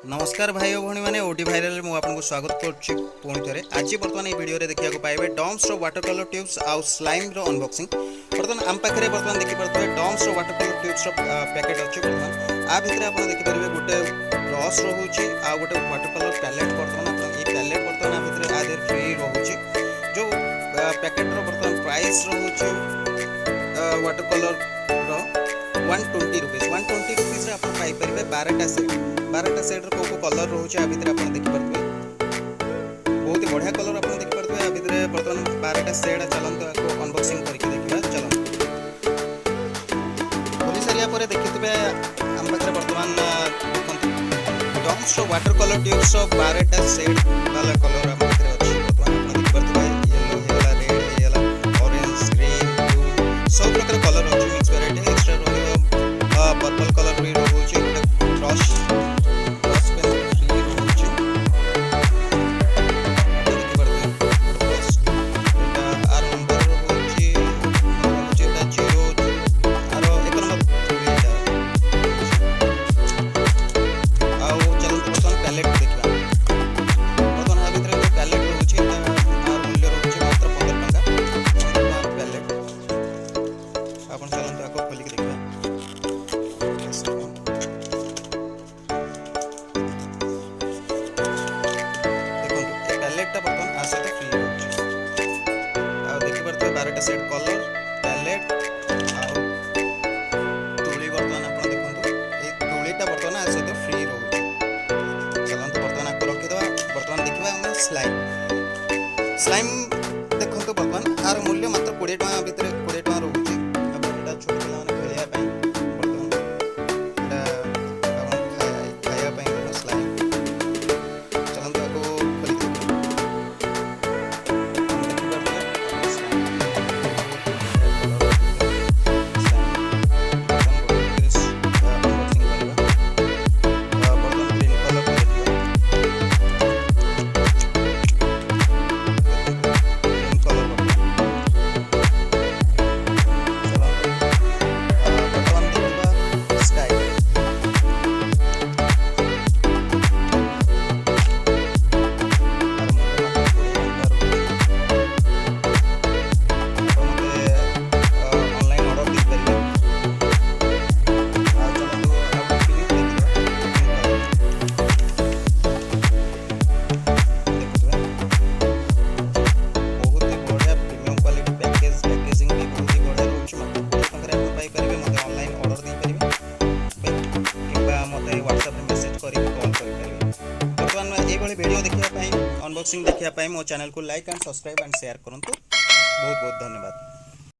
नमस्कार भाई और भौणी मैंने ओडी भाइराल में आपको स्वागत करुच्ची पुणी थे आज बर्तमान ये वीडियो देखा पाइबे डॉम्स वाटर कलर ट्यूब्स आउ स्लाइम रो अनबॉक्सिंग। बर्तमान आम पाखे बर्तमान देखिपे Doms water colour tubes packet अच्छे। बर्तमान आ भितर आप देखिपारे गोटे ब्रश रोचे आ गोटे वाटर कलर पैलेट। बर्तमान ये पैलेट बर्तमान भितर आदि फ्री रोचे जो पैकेट बर्तमान प्राइस रोचे वाटर कलर 120 रुपीज 120 रुपीज आप पाइपर 12टा सेट को कलर रोचे आ भितर आप देखिपे बहुत ही बढ़िया कलर आप देखिपे आ भितर बर्तमान 12टा सेट चलते आपको अनबॉक्सिंग करके देखा चलते खोली सारिया पर देखिए आम पाखे बर्तमान डॉम्स वाटर कलर ट्यूब्स 12टा सेट वाला कलर आम पाखे अच्छी। बर्तमान आप देखिपे yellow red yellow orange green blue सब प्रकार कलर अच्छी mix variety extra purple colour भी रोचे ब्रश पेन फ्री रोचे आर नंबर रोचे एटा 0 आर एक नंबर आउ चलते बर्तमान पैलेट देखा। बर्तमान आ भितर पैलेट रोचे आर मूल्य रोचे मात्र 15 टका पैलेट आपण चलते आको खोल के देखा। बर्तमान आ सहित फ्री देखिए 12टा सेट कलर पैलेट तुली बर्तमान आप देखो ये तुलीटा बर्तमान आ सहित फ्री रोचे। चलते बर्तमान आपको रखीदे बर्तमान देखा स्लाइम देखो बर्तमान आर मूल्य मात्र 20 टका भितर 20 टका रोचे। छोट पे खेलने खाया स्लाइम चलते आपको वीडियो देखा अनबॉक्सिंग देखा मो चैनल को like and subscribe and share करूँ। बहुत बहुत धन्यवाद।